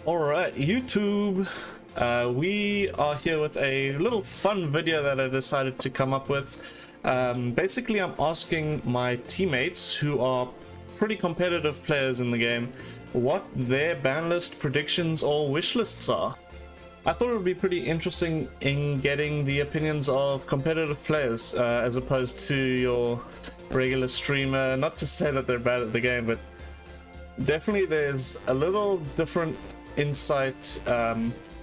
Alright, YouTube, we are here with a little fun video that I decided to come up with. Basically, I'm asking my teammates, who are pretty competitive players in the game, what their ban list predictions or wish lists are. I thought it would be pretty interesting in getting the opinions of competitive players as opposed to your regular streamer. Not to say that they're bad at the game, but definitely there's a little different insight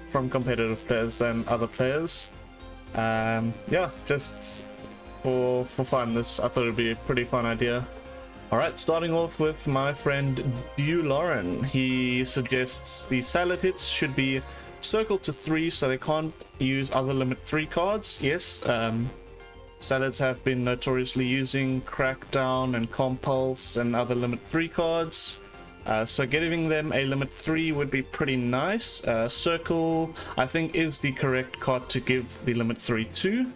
from competitive players than other players. Yeah, just for fun, I thought it'd be a pretty fun idea. Alright, starting off with my friend Lauren. He suggests the salad hits should be circled to 3 so they can't use other limit 3 cards. Yes, salads have been notoriously using Crackdown and Compulse and other limit 3 cards. So giving them a limit 3 would be pretty nice. Circle, I think, is the correct card to give the limit 3 to.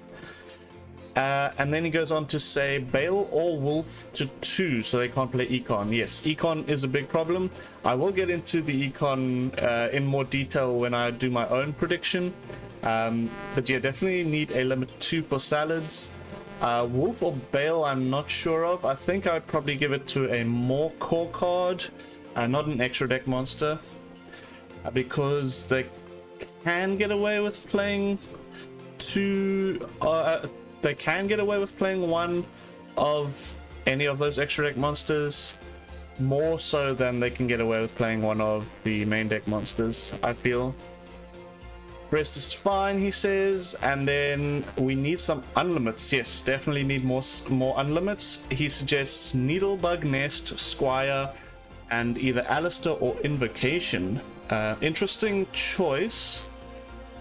And then he goes on to say Bale or Wolf to 2 so they can't play Econ. Yes, Econ is a big problem. I will get into the Econ in more detail when I do my own prediction. But yeah, definitely need a limit 2 for salads. Wolf or Bale, I'm not sure of. I think I'd probably give it to a more core card. Not an extra deck monster, because they can get away with playing they can get away with playing one of any of those extra deck monsters, more so than they can get away with playing one of the main deck monsters, I feel. Rest is fine, he says. And then we need some unlimits. Yes, definitely need more unlimits. He suggests Needlebug Nest, Squire, and either Alistair or Invocation. Interesting choice.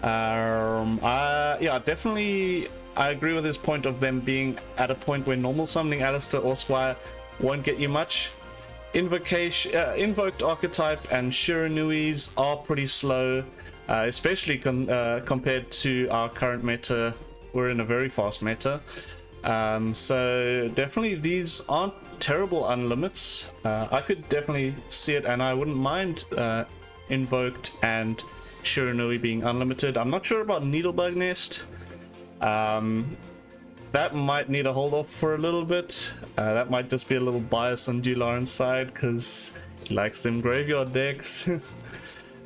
Yeah, definitely I agree with his point of them being at a point where normal summoning Alistair or Squire won't get you much. Invoked Archetype and Shiranuis are pretty slow, especially compared to our current meta. We're in a very fast meta. So definitely these aren't terrible unlimits. I could definitely see it, and I wouldn't mind Invoked and Shiranui being unlimited. I'm not sure about Needlebug Nest. That might need a hold off for a little bit. That might just be a little bias on Lauren's side because he likes them graveyard decks.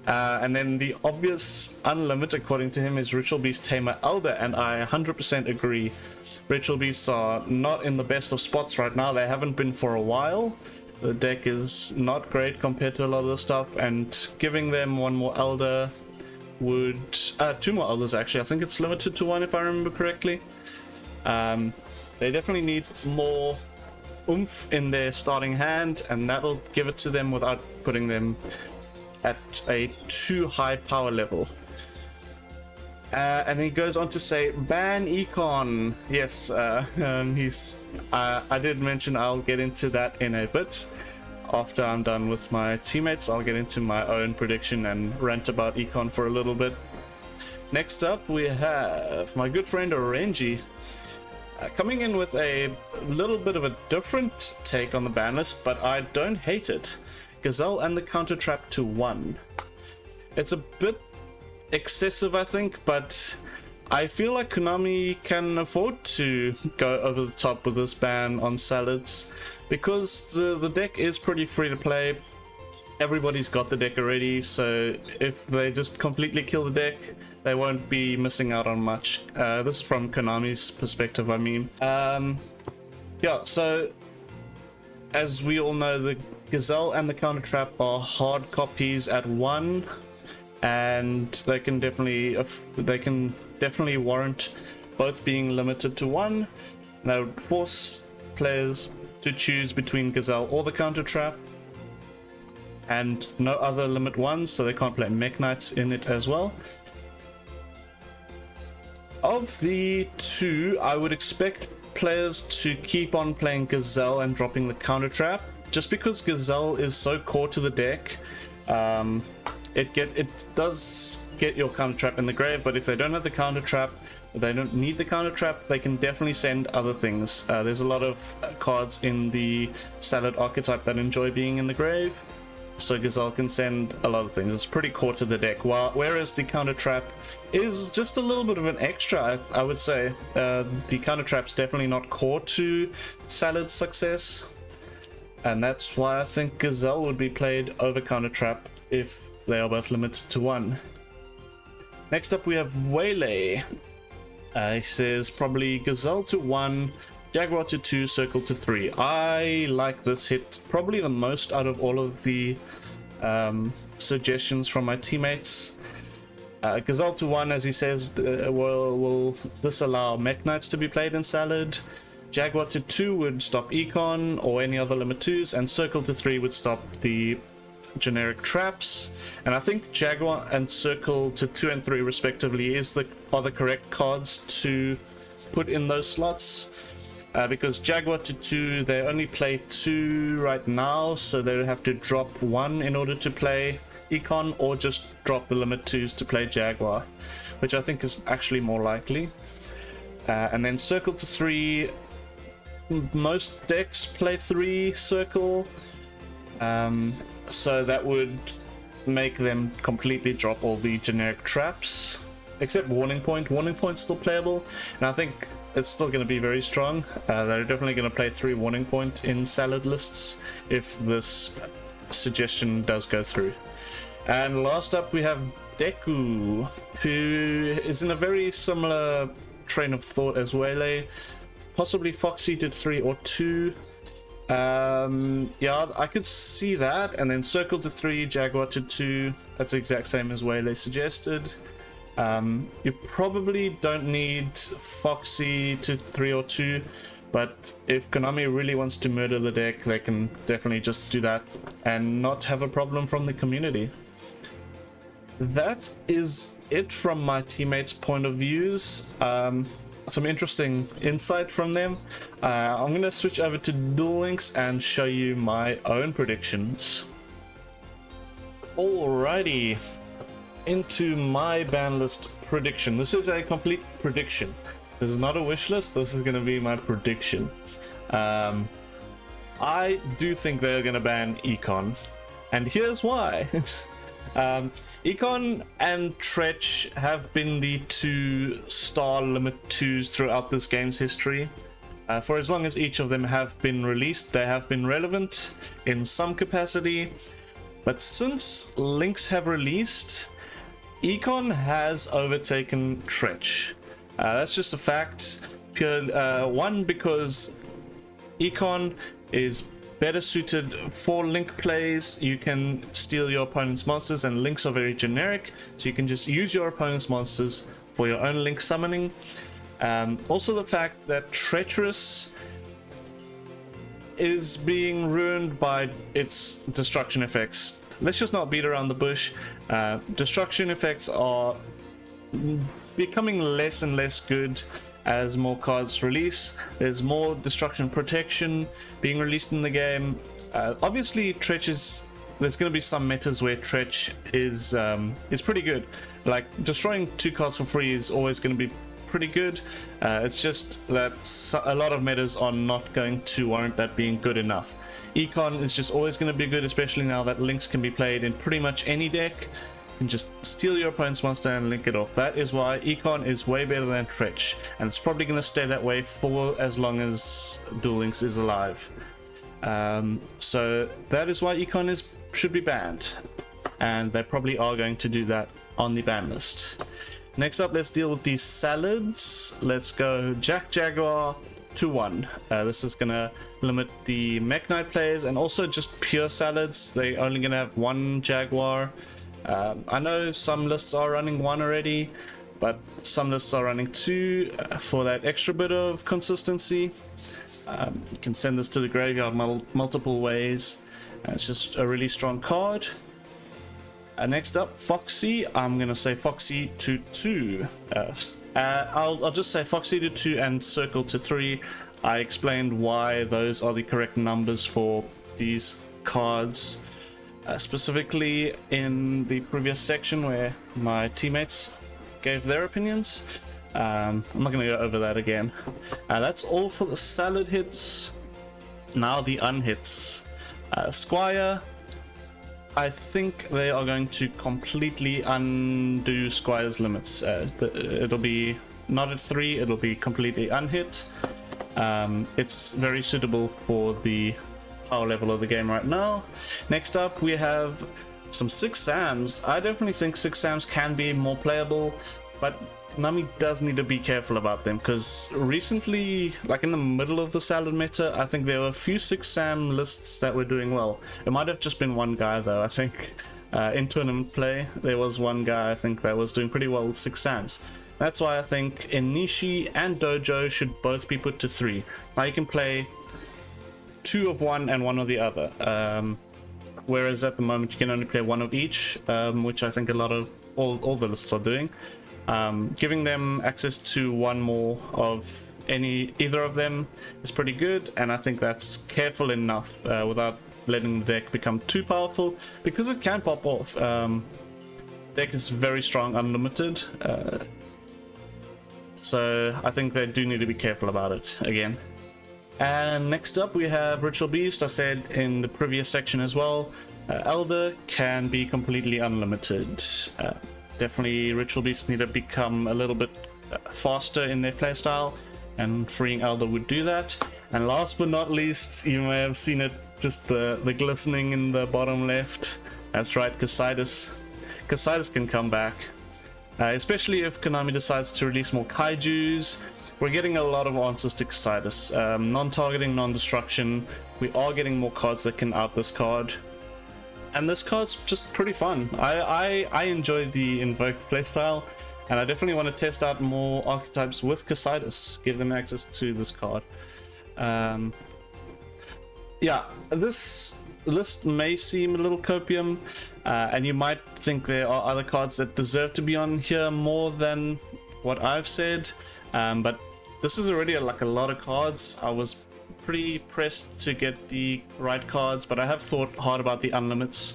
And then the obvious unlimit, according to him, is Ritual Beast Tamer Elder, and I 100% agree. Ritual Beasts are not in the best of spots right now. They haven't been for a while. The deck is not great compared to a lot of the stuff, and giving them one more Elder would... 2 more Elders actually. I think it's limited to 1 if I remember correctly. They definitely need more oomph in their starting hand, and that'll give it to them without putting them at a too high power level. And he goes on to say ban Econ. Yes, I did mention I'll get into that in a bit. After I'm done with my teammates, I'll get into my own prediction and rant about Econ for a little bit. Next up, we have my good friend Orangi, coming in with a little bit of a different take on the ban list, but I don't hate it. Gazelle and the counter trap to 1. It's a bit excessive, I think, but I feel like Konami can afford to go over the top with this ban on salads, because the deck is pretty free to play. Everybody's got the deck already, so if they just completely kill the deck, they won't be missing out on much. This is from Konami's perspective, I mean. Yeah, so as we all know, the Gazelle and the counter trap are hard copies at 1. And they can definitely warrant both being limited to 1. That would force players to choose between Gazelle or the counter trap, and no other limit 1s, so they can't play Mech Knights in it as well. Of the 2, I would expect players to keep on playing Gazelle and dropping the counter trap, just because Gazelle is so core to the deck. It does get your counter trap in the grave, but if they don't have the counter trap, they don't need the counter trap, they can definitely send other things. There's a lot of cards in the salad archetype that enjoy being in the grave. so Gazelle can send a lot of things. It's pretty core to the deck, whereas the counter trap is just a little bit of an extra, I would say. The counter trap's definitely not core to Salad's success, and that's why I think Gazelle would be played over counter trap if they are both limited to 1. Next up we have Waylay. He says probably Gazelle to 1, Jaguar to 2, Circle to 3. I like this hit probably the most out of all of the suggestions from my teammates. Gazelle to 1, as he says, will this allow Mech Knights to be played in Salad. Jaguar to 2 would stop Econ or any other limit 2s, and Circle to 3 would stop the generic traps. And I think Jaguar and Circle to 2 and 3 respectively are the correct cards to put in those slots, because Jaguar to 2, they only play 2 right now, so they would have to drop 1 in order to play Econ, or just drop the limit 2s to play Jaguar, which I think is actually more likely. And then Circle to 3, most decks play 3 Circle, so that would make them completely drop all the generic traps, except Warning Point. Warning Point's still playable, and I think it's still going to be very strong. They're definitely going to play 3 Warning Point in Salad lists if this suggestion does go through. And last up we have Deku, who is in a very similar train of thought as Waylay, possibly Foxy to 3 or 2. Yeah, I could see that. And then Circle to 3, Jaguar to 2. That's the exact same as Waylay suggested. You probably don't need Foxy to 3 or 2, but if Konami really wants to murder the deck, they can definitely just do that and not have a problem from the community. That is it from my teammates' point of views. Some interesting insight from them. I'm going to switch over to Duel Links and show you my own predictions. Alrighty, into my ban list prediction. This is a complete prediction. This is not a wish list, this is going to be my prediction. I do think they're going to ban Econ, and here's why. Econ and Tretch have been the 2 star limit 2s throughout this game's history. For as long as each of them have been released, they have been relevant in some capacity. But since Links have released, Econ has overtaken Tretch. That's just a fact. One, because Econ is better suited for Link plays. You can steal your opponent's monsters, and Links are very generic, so you can just use your opponent's monsters for your own Link summoning. Also the fact that Treacherous is being ruined by its destruction effects. Let's just not beat around the bush. Destruction effects are becoming less and less good as more cards release. There's more destruction protection being released in the game. Obviously Tretch is, there's going to be some metas where Tretch is pretty good. Like destroying 2 cards for free is always going to be pretty good. It's just that a lot of metas are not going to warrant that being good enough. Econ is just always going to be good, especially now that Links can be played in pretty much any deck. You can just steal your opponent's monster and link it off. That is why Econ is way better than Tretch, and it's probably going to stay that way for as long as Duel Links is alive. So that is why Econ should be banned, and they probably are going to do that on the ban list. Next up, let's deal with these salads. Let's go Jaguar to 1. This is going to limit the Mech Knight players, and also just pure salads. They're only going to have 1 Jaguar. I know some lists are running 1 already, but some lists are running 2 for that extra bit of consistency. You can send this to the graveyard multiple ways. It's just a really strong card. Next up, Foxy. I'm going to say Foxy to 2. I'll just say Foxy to 2 and Circle to 3. I explained why those are the correct numbers for these cards. Specifically in the previous section where my teammates gave their opinions. I'm not going to go over that again. That's all for the salad hits. Now the unhits. Squire. I think they are going to completely undo Squire's limits. It'll be not at 3, it'll be completely unhit. It's very suitable for the power level of the game right now. Next up, we have some 6 Sams. I definitely think 6 Sams can be more playable, but Konami does need to be careful about them, because recently, like in the middle of the salad meta, I think there were a few 6 Sam lists that were doing well. It might have just been one guy though. I think in tournament play there was one guy I think that was doing pretty well with 6 Sams. That's why I think Enishi and Dojo should both be put to 3. Now you can play 2 of one and 1 of the other, whereas at the moment you can only play 1 of each, which I think a lot of all the lists are doing. Giving them access to 1 more of either of them is pretty good, and I think that's careful enough without letting the deck become too powerful, because it can pop off. Deck is very strong unlimited, so I think they do need to be careful about it again. And next up we have Ritual Beast. I said in the previous section as well, Elder can be completely unlimited. Definitely Ritual Beasts need to become a little bit faster in their playstyle, and freeing Elder would do that. And last but not least, you may have seen it, just the glistening in the bottom left. That's right, Cassius. Cassius can come back, especially if Konami decides to release more kaijus. We're getting a lot of answers to Cassius. Non-targeting, non-destruction. We are getting more cards that can out this card. And this card's just pretty fun. I enjoy the Invoke playstyle, and I definitely want to test out more archetypes with Cassius, give them access to this card. Yeah, this list may seem a little copium, and you might think there are other cards that deserve to be on here more than what I've said, but this is already like a lot of cards. I was pretty pressed to get the right cards, but I have thought hard about the unlimits,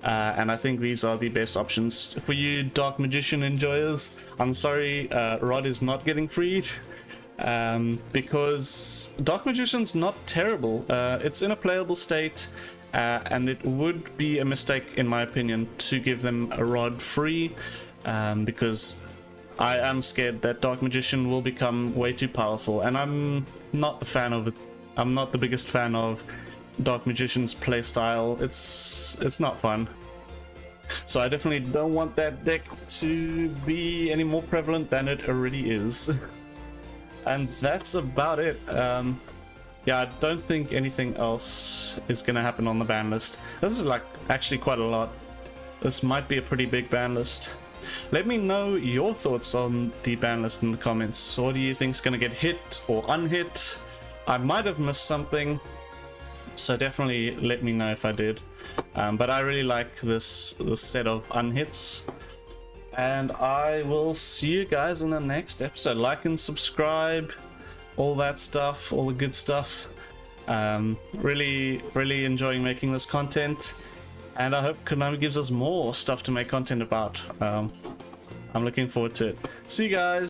and I think these are the best options for you Dark Magician enjoyers. I'm sorry, Rod is not getting freed, because Dark Magician's not terrible. It's in a playable state, and it would be a mistake in my opinion to give them a Rod free, because I am scared that Dark Magician will become way too powerful, and I'm not the fan of it. I'm not the biggest fan of Dark Magician's playstyle. It's not fun. So I definitely don't want that deck to be any more prevalent than it already is. And that's about it. Yeah, I don't think anything else is gonna happen on the ban list. This is like actually quite a lot. This might be a pretty big ban list. Let me know your thoughts on the ban list in the comments. What do you think is gonna get hit or unhit? I might have missed something, so definitely let me know if I did. But I really like this set of unhits, and I will see you guys in the next episode. Like and subscribe, all that stuff, all the good stuff. Really enjoying making this content, and I hope Konami gives us more stuff to make content about. I'm looking forward to it. See you guys.